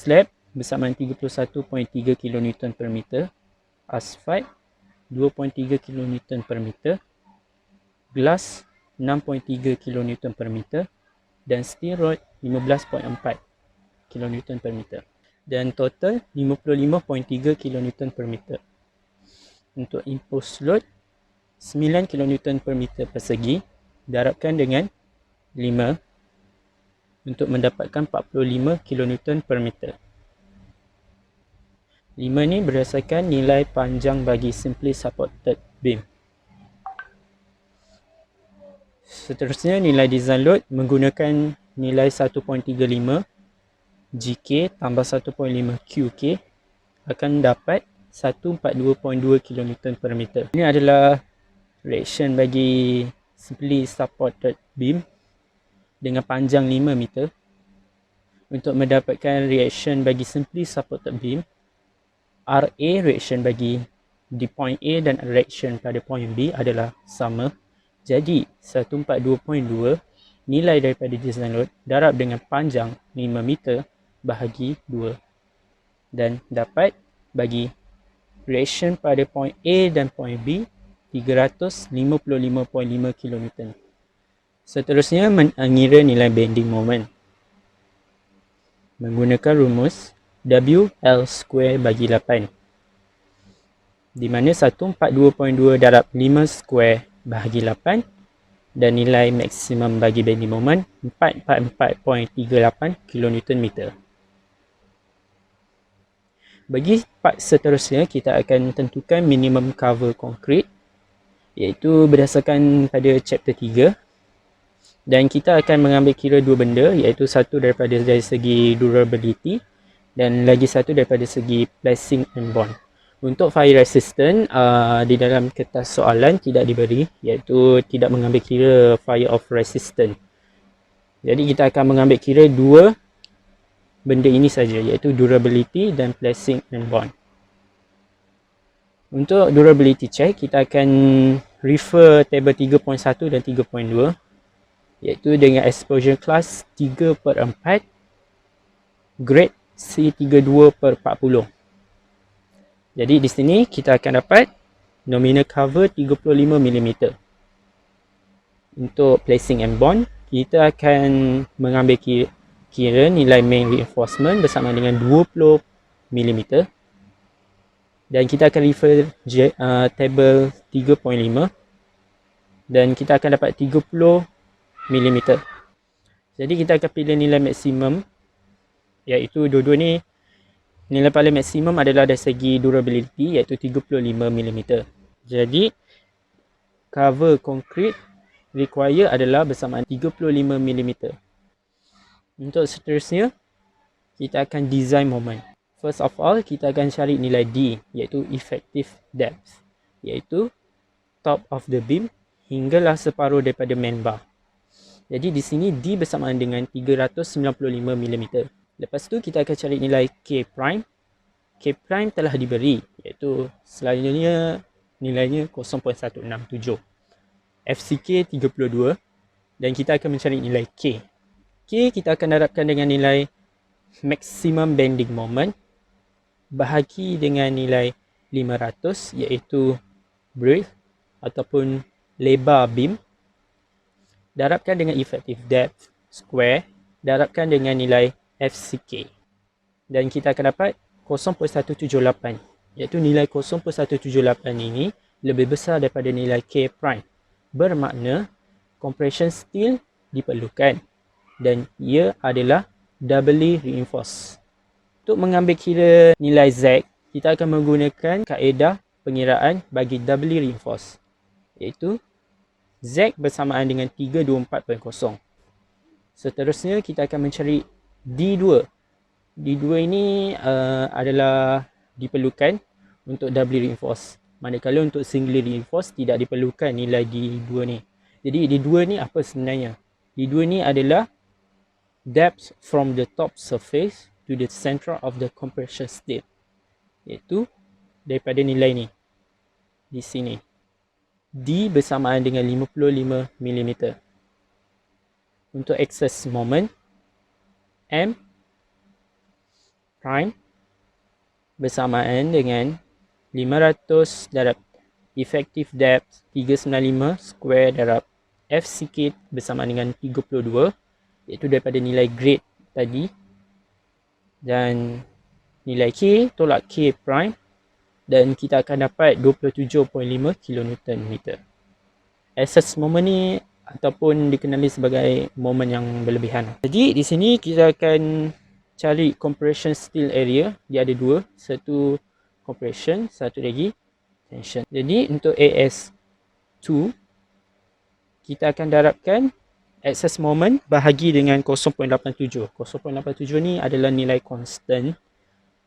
slab bersamaan 31.3 kN per meter, asfalt 2.3 kN per meter, glass 6.3 kN per meter dan steel rod 15.4 kN per meter. Dan total 55.3 kN per meter. Untuk impost load 9 kN per meter persegi darabkan dengan 5 untuk mendapatkan 45 kN per meter. 5 ni berdasarkan nilai panjang bagi simply supported beam. Seterusnya nilai design load menggunakan nilai 1.35 GK tambah 1.5 QK akan dapat 142.2 kN per meter. Ini adalah reaction bagi simply supported beam dengan panjang 5 meter. Untuk mendapatkan reaction bagi simply supported beam, RA reaction bagi di point A dan reaction pada point B adalah sama. Jadi 142.2 nilai daripada design load darab dengan panjang 5 meter bahagi 2 dan dapat bagi reaction pada point A dan point B 355.5 kN. Seterusnya mengira nilai bending moment menggunakan rumus WL² bagi 8, di mana 142.2 darab 5² bahagi 8 dan nilai maksimum bagi bending moment 444.38 kN. Bagi part seterusnya, kita akan tentukan minimum cover konkrit, iaitu berdasarkan pada chapter 3. Dan kita akan mengambil kira dua benda, iaitu satu daripada dari segi durability dan lagi satu daripada segi placing and bond. Untuk fire resistant, di dalam kertas soalan tidak diberi, iaitu tidak mengambil kira fire of resistant. Jadi kita akan mengambil kira dua benda ini saja, iaitu durability dan placing and bond. Untuk durability check, kita akan refer table 3.1 dan 3.2, iaitu dengan exposure class 3/4, grade C32/40. Jadi di sini kita akan dapat nominal cover 35 mm. Untuk placing and bond, kita akan mengambil kira nilai main reinforcement bersama dengan 20 mm. Dan kita akan refer table 3.5 dan kita akan dapat 30 mm. Jadi kita akan pilih nilai maksimum, iaitu dua-dua ni nilai paling maksimum adalah dari segi durability, iaitu 35 mm. Jadi cover konkrit require adalah bersamaan 35 mm. Untuk seterusnya, kita akan design moment. First of all, kita akan cari nilai D, iaitu effective depth, iaitu top of the beam hinggalah separuh daripada main bar. Jadi di sini D bersamaan dengan 395 mm. Lepas tu kita akan cari nilai K prime. K prime telah diberi, iaitu selanjutnya nilainya 0.167. FCK 32 dan kita akan mencari nilai K. K kita akan darabkan dengan nilai maximum bending moment bahagi dengan nilai 500, iaitu breadth ataupun lebar beam, darabkan dengan effective depth square, darabkan dengan nilai FCK. Dan kita akan dapat 0.178, iaitu nilai 0.178 ini lebih besar daripada nilai K prime. Bermakna compression steel diperlukan dan ia adalah doubly reinforced. Untuk mengambil kira nilai Z, kita akan menggunakan kaedah pengiraan bagi doubly reinforced, iaitu Z bersamaan dengan 324.0. Seterusnya kita akan mencari D2. D2 ini adalah diperlukan untuk doubly reinforced. Manakala untuk singly reinforced tidak diperlukan nilai D2 ni. Jadi D2 ni apa sebenarnya? D2 ni adalah depth from the top surface to the center of the compression steel, iaitu daripada nilai ni di sini. D bersamaan dengan 55 mm. Untuk excess moment, M prime bersamaan dengan 500 darab effective depth 395 square darab FCK bersamaan dengan 32, iaitu daripada nilai grade tadi, dan nilai K tolak K prime, dan kita akan dapat 27.5 kN. Excess moment ni ataupun dikenali sebagai moment yang berlebihan. Jadi di sini kita akan cari compression steel area. Dia ada dua, satu compression, satu lagi tension. Jadi untuk AS2 kita akan darabkan excess moment bahagi dengan 0.87. 0.87 ni adalah nilai constant,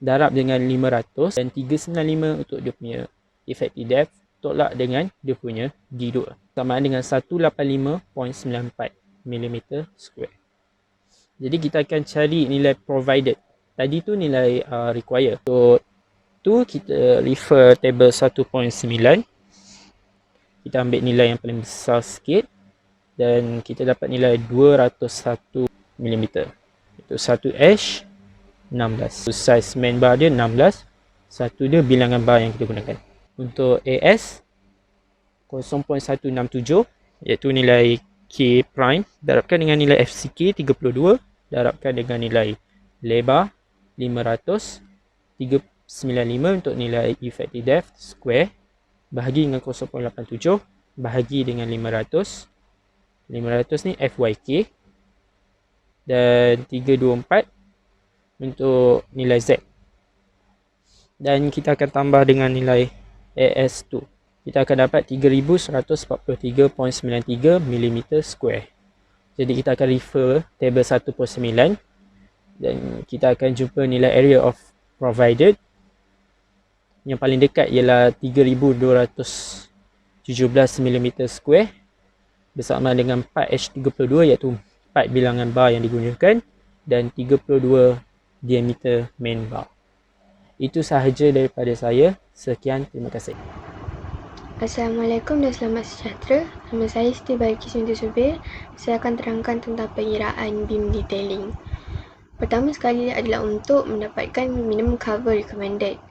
darab dengan 500, dan 395 untuk dia punya effective depth, tolak dengan dia punya D2, sama dengan 185.94 mm square. Jadi kita akan cari nilai provided. Tadi tu nilai require. So tu kita refer table 1.9. Kita ambil nilai yang paling besar sikit dan kita dapat nilai 201 mm. Itu 1H 16. Size main bar dia 16. Satu dia bilangan bar yang kita gunakan. Untuk AS 0.167 iaitu nilai K prime darabkan dengan nilai FCK 32 darabkan dengan nilai lebar 500 395 untuk nilai effective depth square bahagi dengan 0.87 bahagi dengan 500 ni FYK, dan 324 untuk nilai Z, dan kita akan tambah dengan nilai AS2. Kita akan dapat 3143.93 mm square. Jadi kita akan refer table 1.9 dan kita akan jumpa nilai area of provided. Yang paling dekat ialah 3217 mm square bersama dengan 4H32 iaitu 4 bilangan bar yang digunakan dan 32 diameter main bar. Itu sahaja daripada saya. Sekian, terima kasih. Assalamualaikum dan selamat sejahtera. Nama saya Siti Balkis binti Zubir. Saya akan terangkan tentang pengiraan beam detailing. Pertama sekali adalah untuk mendapatkan minimum cover recommended.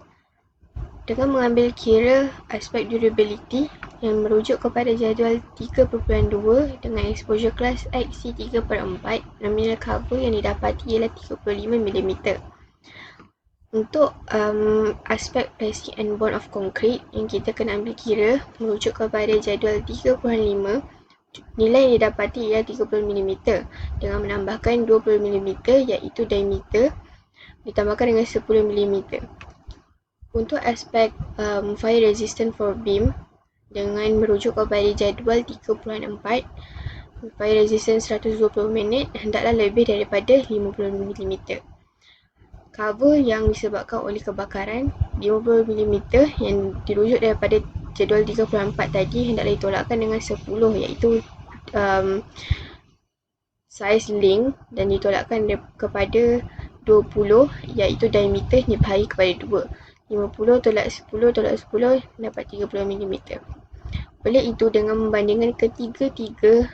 Dengan mengambil kira aspek durability yang merujuk kepada jadual 3.2 dengan exposure class XC3/4, nominal cover yang didapati ialah 35 mm. Untuk aspek plastic and bond of concrete yang kita kena ambil kira merujuk kepada jadual 3.5, nilai yang didapati ialah 30 mm dengan menambahkan 20 mm iaitu diameter ditambahkan dengan 10 mm. Untuk aspek fire resistant for beam dengan merujuk kepada jadual 3.4, fire resistance 120 minit hendaklah lebih daripada 50 mm. Cover yang disebabkan oleh kebakaran 50 mm yang dirujuk daripada jadual 3.4 tadi hendaklah ditolakkan dengan 10 iaitu size link dan ditolakkan kepada 20 iaitu diameter dibahagi kepada 2. 50 tolak 10 tolak 10 dapat 30 mm. Oleh itu dengan membandingkan ketiga-tiga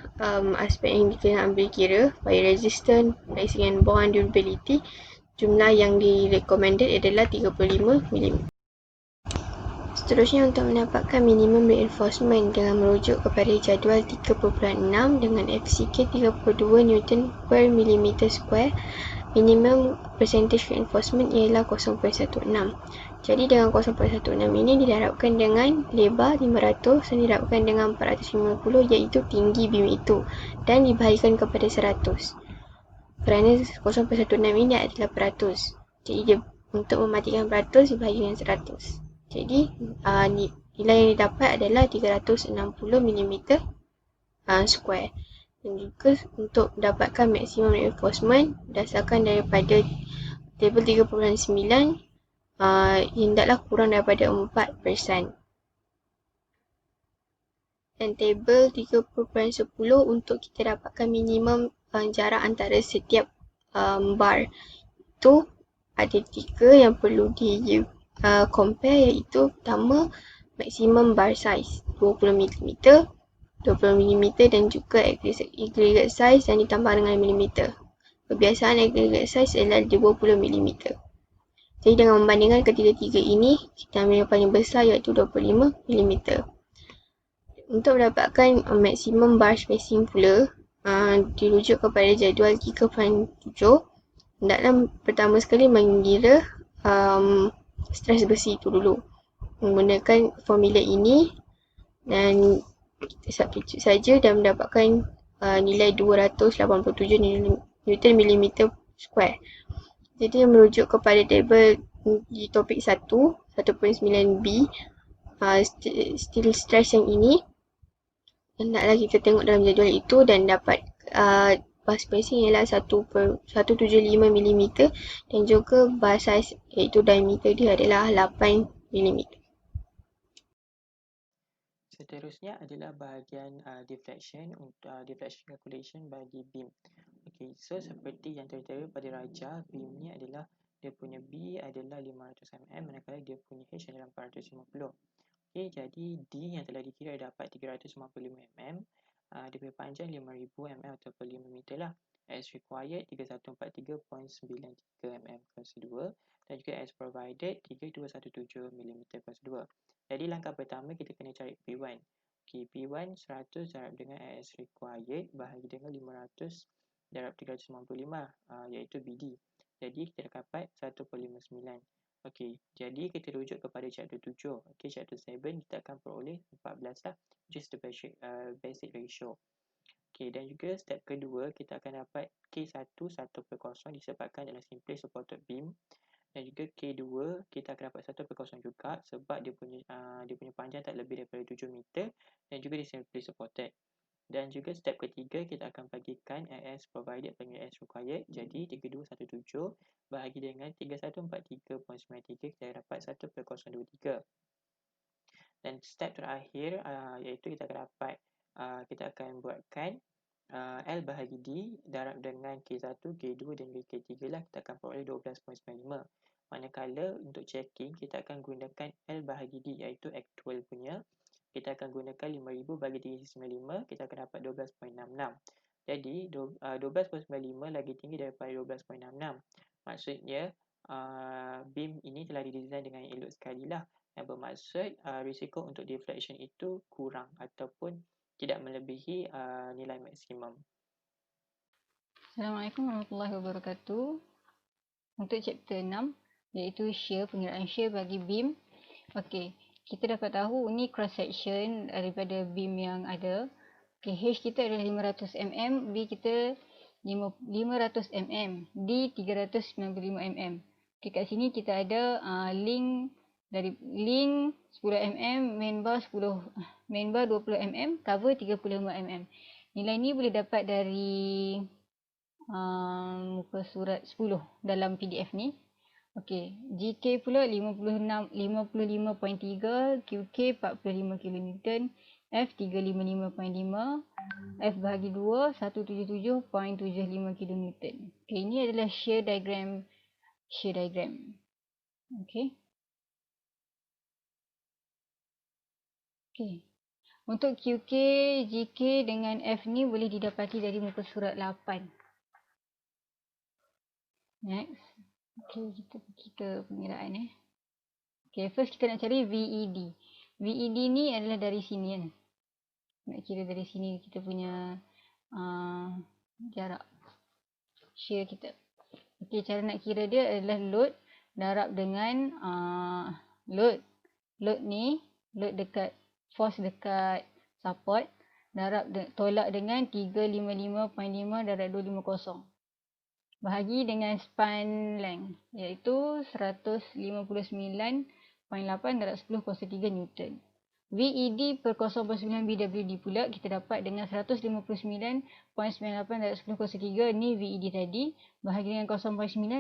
aspek yang kita ambil kira, fire resistant, plastic and bond, durability, jumlah yang recommended adalah 35 mm. Seterusnya untuk mendapatkan minimum reinforcement dengan merujuk kepada jadual 3.6 dengan FCK 32 Newton per mm square, minimum percentage reinforcement ialah 0.16. Jadi dengan 0.16 ini didarabkan dengan lebar 500 dan didarabkan dengan 450 iaitu tinggi beam itu dan dibahagikan kepada 100. Kerana 0.16 ini adalah peratus. Jadi dia untuk mematikan peratus dibahagi dengan 100. Jadi nilai yang didapat adalah 360 mm square. Dan juga untuk mendapatkan maximum reinforcement berdasarkan daripada table 3.9 hendaklah kurang daripada 4%. Dan table 3.10 untuk kita dapatkan minimum jarak antara setiap bar itu ada 3 yang perlu di compare, iaitu pertama maximum bar size 20 mm, 20 mm dan juga aggregate size yang ditambah dengan mm. Kebiasaan aggregate size adalah 20 mm. Jadi dengan membandingkan ketiga-tiga ini, kita ambil yang paling besar iaitu 25mm. Untuk mendapatkan maksimum bar spacing pula, dirujuk kepada jadual 3.7. Hendaklah pertama sekali mengira stress besi itu dulu. Menggunakan formula ini dan kita substitute saja dan mendapatkan nilai 287 Newton millimeter square. Jadi merujuk kepada tabel di topik 1, 1.9b, steel stress yang ini, hendaklah kita tengok dalam jadual itu dan dapat bar spacing ialah 175mm dan juga bar size iaitu diameter dia adalah 8mm. Seterusnya adalah bahagian deflection untuk deflection calculation bagi beam. Okey, so seperti yang tertera pada raja, beam ni adalah dia punya B adalah 500 mm manakala dia punya H adalah 450. Okey, jadi D yang telah dikira dapat 355 mm. Dia punya panjang 5000 mm ataupun 5 meter lah. As required 3143.93 mm kuasa 2 dan juga as provided 3217 mm kuasa 2. Jadi langkah pertama kita kena cari P1. Okey, P1 100 darab dengan as required bahagi dengan 500 darab 395 iaitu BD. Jadi kita dapat 1.59. Okey, jadi kita rujuk kepada chapter 7. Okey, chapter 7 kita akan peroleh 14 lah, which is the basic ratio. Okey, dan juga step kedua kita akan dapat K1 1/0 disebabkan dalam simply supported beam. Dan juga K2 kita akan dapat 1/0 juga sebab dia punya panjang tak lebih daripada 7 meter dan juga dia simply supported. Dan juga step ketiga kita akan bagikan as provided bagi as required. Jadi 3217 bahagi dengan 3143.93 kita dapat 1/023. Dan step terakhir iaitu kita akan dapat kita akan buatkan L bahagi D darab dengan K1, K2 dan K3 lah, kita akan peroleh 12.95. Manakala untuk checking kita akan gunakan L bahagi D iaitu actual punya. Kita akan gunakan 5000 bagi 395, kita akan dapat 12.66. Jadi 12.95 lagi tinggi daripada 12.66. Maksudnya beam ini telah didesain dengan elok sekali lah, yang bermaksud risiko untuk deflection itu kurang ataupun tidak melebihi nilai maksimum. Assalamualaikum warahmatullahi wabarakatuh. Untuk chapter 6 iaitu shear, pengiraan shear bagi beam. Okey, kita dapat tahu ni cross section daripada beam yang ada. Okey, H kita adalah 500 mm, B kita 500 mm, D 395 mm. Okey, kat sini kita ada link 10 mm, main bar 20 mm, cover 35 mm. Nilai ni boleh dapat dari muka surat 10 dalam PDF ni. Okey, GK pula 55.3, QK 45 kN, F 355.5, F bahagi 2 177.75 kN. Okey, ini adalah shear diagram. Okey. Okey. Untuk QK, GK dengan F ni boleh didapati dari muka surat 8. Next. Okey, kita pergi ke pengiraan Okey, first kita nak cari VED. VED ni adalah dari sini kan. Nak kira dari sini kita punya jarak shear kita. Okey, cara nak kira dia adalah load darab dengan load dekat force dekat support darab tolak dengan 355.5 darab 250 bahagi dengan span length iaitu 159.8 darab 10 kuasa 3 Newton. VED per 0.9 BWD pula kita dapat dengan 159.98 darab 10 kuasa 3 ni VED tadi bahagi dengan 0.9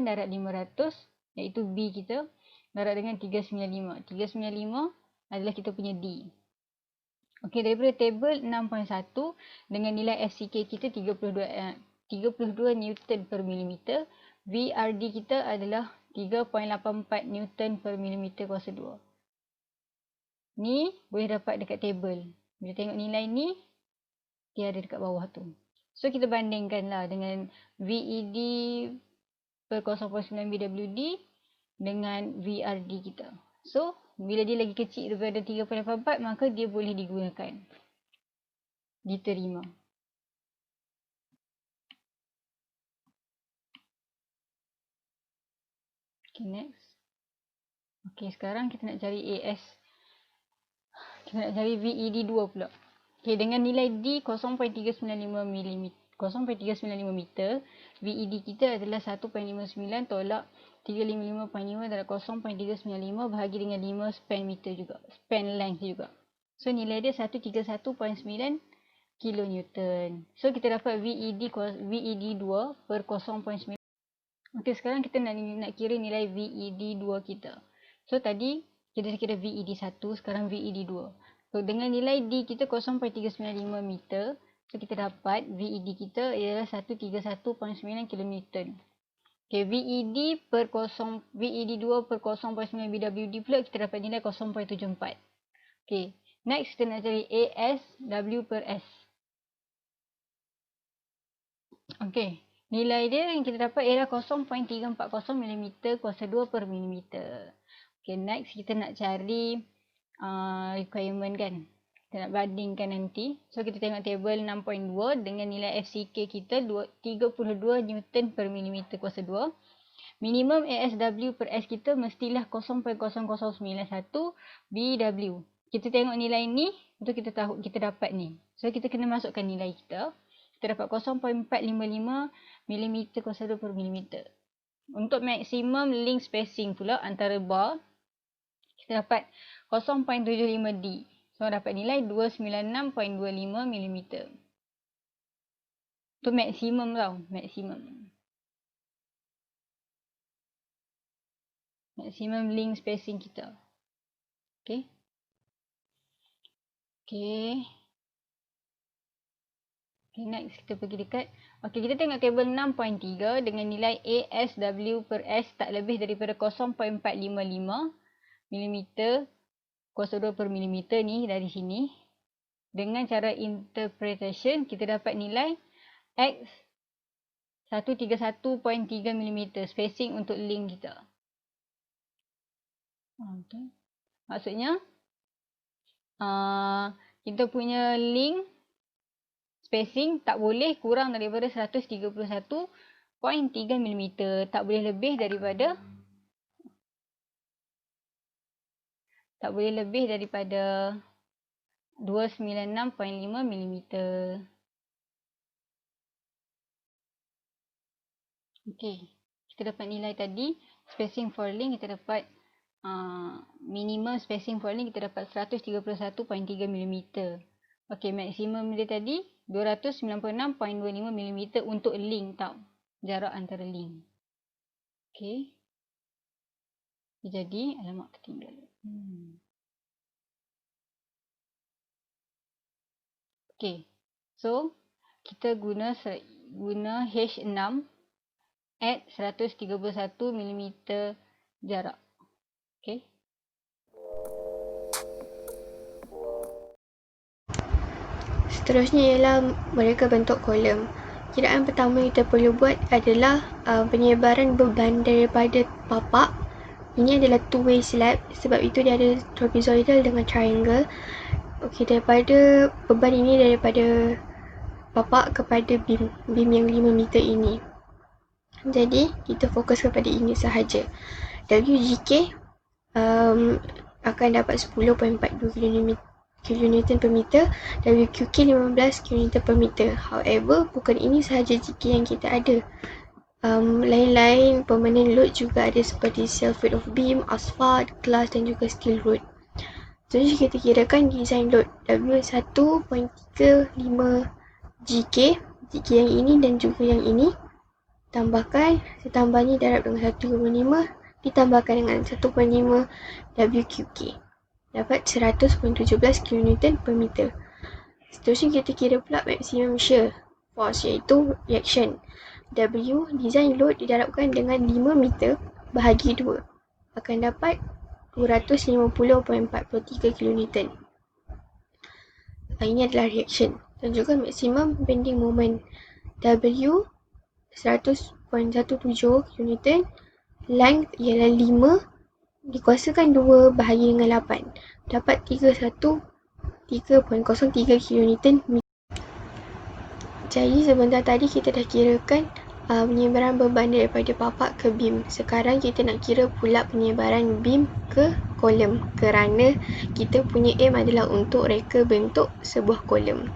darab 500 iaitu B kita darab dengan 395. 395 adalah kita punya D. Okey, daripada table 6.1 dengan nilai FCK kita 32 Newton per milimeter, VRD kita adalah 3.84 Newton per milimeter kuasa 2. Ni boleh dapat dekat table. Bila tengok nilai ni, dia ada dekat bawah tu. So kita bandingkanlah dengan VED per 0.9 BWD dengan VRD kita. So, bila dia lagi kecil daripada 3.84, maka dia boleh digunakan. Diterima. Okay, next. Okay, sekarang kita nak cari AS. Kita nak cari VED2 pula. Okay, dengan nilai D 0.395 mm, 0.395 meter, VED kita adalah 1.59 tolak 355.5 darab 0.395 bahagi dengan 5 span meter juga. Span length juga. So, nilai dia 131.9 kilonewton. So, kita dapat VED2 per 0.9. Okay, sekarang kita nak kira nilai VED2 kita. So, tadi kita kira VED1, sekarang VED2. So, dengan nilai D kita 0.395 meter, so kita dapat VED kita ialah 131.9 kilonewton. Okay, VED2 per 0.9 BWD pula kita dapat nilai 0.74. Okay, next kita nak cari ASW per S. Okay, nilai dia yang kita dapat ialah 0.340 mm kuasa 2 per millimeter. Okay, next kita nak cari requirement kan. Kita nak bandingkan nanti. So, kita tengok table 6.2 dengan nilai FCK kita 32 Newton per millimeter kuasa 2. Minimum ASW per S kita mestilah 0.0091 BW. Kita tengok nilai ni untuk kita tahu kita dapat ni. So, kita kena masukkan nilai kita. Kita dapat 0.455 mm kuasa 2 per millimeter. Untuk maksimum link spacing pula antara bar, kita dapat 0.75D. So, dapat nilai 296.25 mm. Itu maksimum tau. Maksimum link spacing kita. Okay. Okay, next kita pergi dekat. Okay, kita tengok table 6.3 dengan nilai ASW per S tak lebih daripada 0.455 mm kuasa 2 per millimeter ni dari sini. Dengan cara interpretation, kita dapat nilai X 131.3 mm spacing untuk link kita. Okay. Maksudnya, kita punya link spacing tak boleh kurang daripada 131.3 mm. Tak boleh lebih daripada 296.5 mm. Okay. Kita dapat nilai tadi. Spacing for link kita dapat minimum spacing for link kita dapat 131.3 mm. Okay, maksimum dia tadi 296.25 mm untuk link tau. Jarak antara link. Okay. Jadi, alamak ketinggalan. Okay. So, kita guna H6 at 131 mm jarak. Okay. Seterusnya ialah mereka bentuk kolom. Kiraan pertama kita perlu buat adalah penyebaran beban daripada papak. Ini adalah two-way slab, sebab itu dia ada trapezoidal dengan triangle. Okey, daripada beban ini daripada papak kepada beam yang 5 meter ini. Jadi, kita fokus kepada ini sahaja. WGK akan dapat 10.42 kN per meter, WQK 15 kN per meter. However, bukan ini sahaja GK yang kita ada. Lain-lain permanent load juga ada seperti self weight of beam, asphalt, glass dan juga steel road. Jadi kita kirakan design load W1.35 GK yang ini dan juga yang ini. Tambahkan, ditambah ni darab dengan 1.5 ditambahkan dengan 1.5 WQK. Dapat 100.17 kN per meter. Seterusnya kita kira pula maximum shear force iaitu reaction. W design load didarabkan dengan 5 meter bahagi 2 akan dapat 250.43 kN. Ini adalah reaction dan juga maximum bending moment W 100.17 kN Length ialah 5 dikuasakan 2 bahagi dengan 8. Dapat 3.03 kilonewton. Jadi sebentar tadi kita dah kirakan penyebaran beban daripada papak ke beam. Sekarang kita nak kira pula penyebaran beam ke kolom kerana kita punya aim adalah untuk reka bentuk sebuah kolom.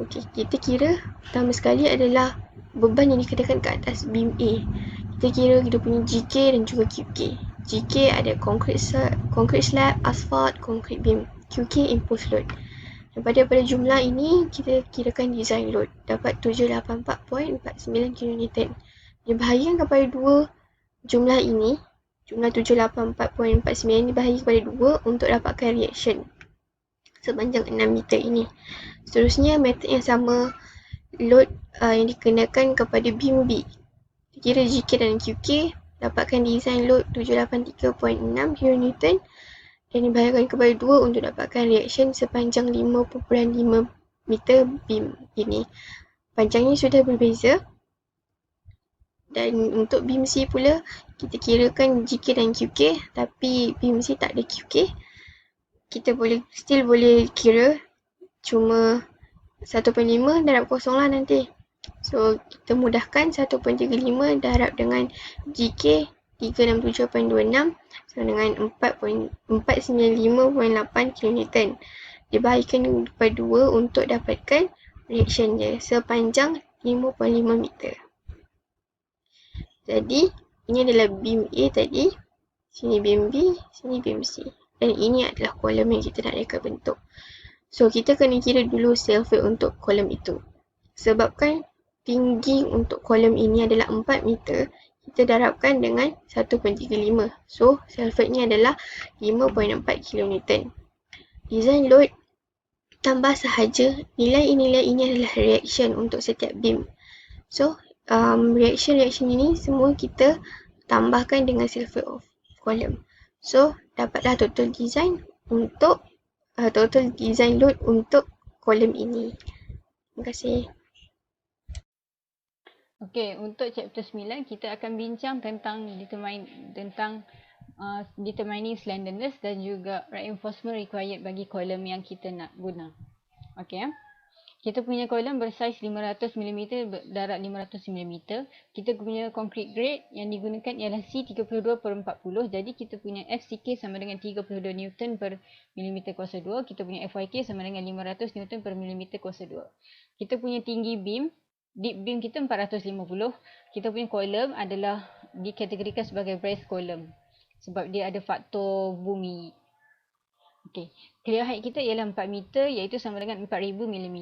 Okey, kita kira pertama sekali adalah beban yang dikenakan ke atas beam A. Kita kira kita punya GK dan juga QK. GK ada concrete slab, asphalt, concrete beam. QK imposed load. Dan pada jumlah ini, kita kirakan design load. Dapat 784.49 kN. Dibahagikan kepada dua jumlah ini, jumlah 784.49 dibahagi kepada 2 untuk dapatkan reaction sepanjang 6 meter ini. Seterusnya, metod yang sama load yang dikenakan kepada beam B. Kira GK dan QK, dapatkan design load 783.6 kN dan dibahagikan kepada 2 untuk dapatkan reaction sepanjang 5.5 meter beam ini. Panjangnya sudah berbeza. Dan untuk beam C pula, kita kirakan GK dan QK, tapi beam C tak ada QK. Kita still boleh kira, cuma 1.5 darab kosong lah nanti. So, kita mudahkan 1.35 darab dengan GK 367.26 sama dengan 495.8 kN. Dibahagikan kepada 2 untuk dapatkan reaction dia sepanjang 5.5 meter. Jadi, ini adalah beam A tadi. Sini beam B, sini beam C. Dan ini adalah kolom yang kita nak reka bentuk. So, kita kena kira dulu self weight untuk kolom itu. Sebabkan tinggi untuk kolom ini adalah 4 meter, kita darabkan dengan 1.35. So, self weight-nya adalah 5.4 kN. Design load tambah sahaja nilai-nilai ini adalah reaction untuk setiap beam. So, reaction ini semua kita tambahkan dengan self weight of column. So, dapatlah total design load untuk kolom ini. Terima kasih. Okey, untuk chapter 9 kita akan bincang tentang determining slenderness dan juga reinforcement required bagi kolom yang kita nak guna. Okey. Kita punya kolom bersaiz 500mm darab 500mm. Kita punya concrete grade yang digunakan ialah C32/40. Jadi kita punya FCK sama dengan 32 Newton per mm kuasa 2. Kita punya FYK sama dengan 500 Newton per mm kuasa 2. Kita punya tinggi beam, deep beam kita 450. Kita punya kolom adalah dikategorikan sebagai brace column sebab dia ada faktor bumi. Okey, clear height kita ialah 4 meter iaitu sama dengan 4000 mm.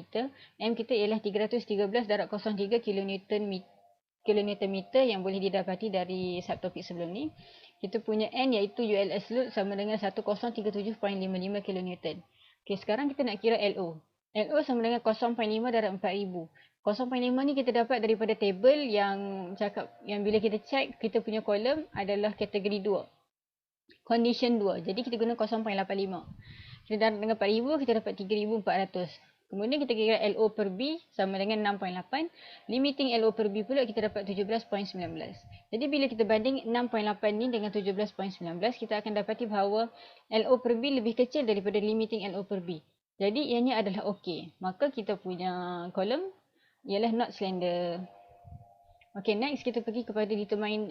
M kita ialah 313 darab 03 kilonewton meter yang boleh didapati dari subtopik sebelum ni. Kita punya N iaitu ULS load sama dengan 1037.55 kilonewton. Okey, sekarang kita nak kira LO. LO sama dengan 0.5 darab 4000. 0.5 ni kita dapat daripada table yang bila kita check kita punya kolom adalah kategori 2. Condition 2. Jadi kita guna 0.85. Kita darab dengan 4000, kita dapat 3400. Kemudian kita kira LO per B sama dengan 6.8. Limiting LO per B pula kita dapat 17.19. Jadi bila kita banding 6.8 ni dengan 17.19, kita akan dapati bahawa LO per B lebih kecil daripada limiting LO per B. Jadi ianya adalah okey. Maka kita punya kolom ialah not slender. Okay, next kita pergi kepada determine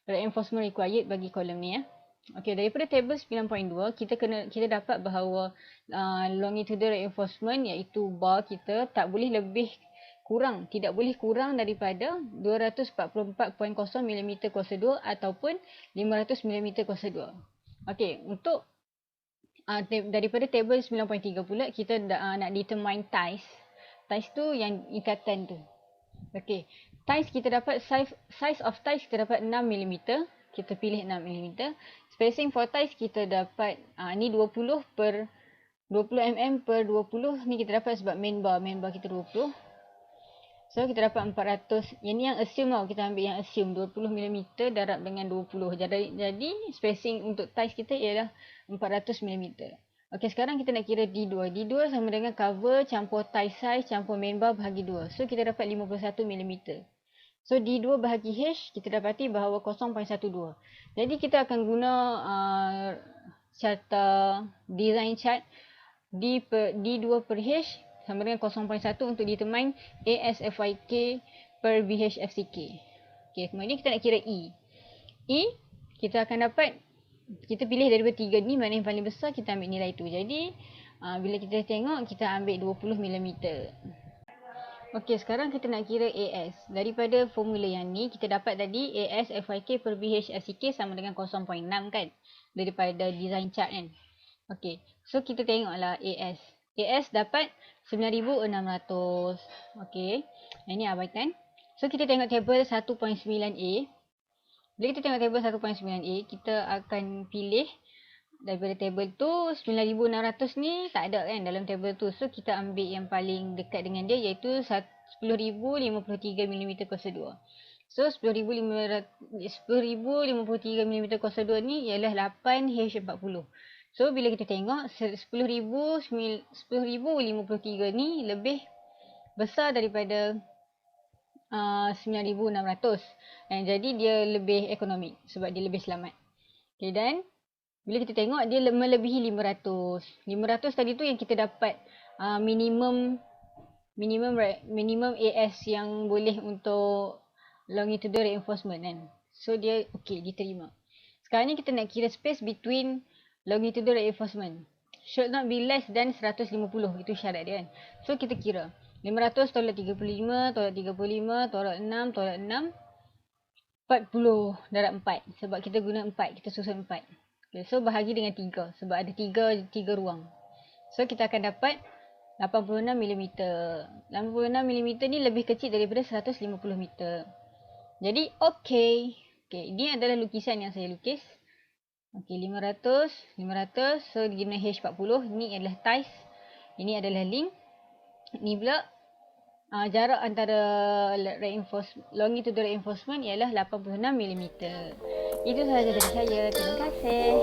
reinforcement required bagi kolom ni ya. Okey, daripada table 9.2 kita dapat bahawa longitudinal reinforcement iaitu bar kita tidak boleh kurang daripada 244.0 mm kuasa 2 ataupun 500 mm kuasa 2. Okey, untuk daripada table 9.3 pula kita nak determine ties. Ties tu yang ikatan tu. Okey, ties kita dapat size of ties kita dapat 6 mm. Kita pilih 6 mm. Spacing for ties kita dapat ni 20 mm per 20 ni kita dapat sebab main bar kita 20. So kita dapat 400. Yang ni yang assume tau, kita ambil yang assume 20 mm darab dengan 20. Jadi spacing untuk ties kita ialah 400 mm. Okey, sekarang kita nak kira D2. D2 sama dengan cover campur tie size campur main bar bahagi 2. So kita dapat 51 mm. So D2 bahagi H, kita dapati bahawa 0.12. Jadi kita akan guna carta design chart D2 per H sama dengan 0.1 untuk determine ASFYK per BHFCK. Okay, kemudian kita nak kira E. E, kita akan dapat, kita pilih daripada 3 ni, mana yang paling besar kita ambil nilai tu. Jadi bila kita tengok, kita ambil 20mm. Okey, sekarang kita nak kira AS. Daripada formula yang ni, kita dapat tadi AS FYK per BH FCK sama dengan 0.6 kan? Daripada design chart kan? Okey, so kita tengoklah AS. AS dapat 9,600. Okey, ini abaikan. So kita tengok tabel 1.9A. Bila kita tengok tabel 1.9A, kita akan pilih daripada tabel tu 9,600 ni tak ada kan dalam tabel tu. So kita ambil yang paling dekat dengan dia, iaitu 10,053mm kuasa 2. So 10,053mm kuasa 2 ni ialah 8H40. So bila kita tengok 10,053 ni lebih besar daripada 9,600. Dan jadi dia lebih ekonomik sebab dia lebih selamat. Okay, dan bila kita tengok dia melebihi 500. 500 tadi tu yang kita dapat minimum AS yang boleh untuk longitudinal reinforcement kan. So dia okey, diterima. Sekarang ni kita nak kira space between longitudinal reinforcement. Should not be less than 150. Itu syarat dia kan. So kita kira 500 tolak 35, tolak 35, tolak 6, tolak 6, 40 darab 4. Sebab kita guna 4, kita susun 4. Okay, so bahagi dengan 3 sebab ada 3 ruang. So kita akan dapat 86mm. 86mm ni lebih kecil daripada 150 meter. Jadi okey. Okay, ini adalah lukisan yang saya lukis. Okey, 500. So guna H40. Ini adalah ties. Ini adalah link. Ini pula jarak antara longitudinal reinforcement ialah 86mm. Itu sahaja dari saya. Terima kasih.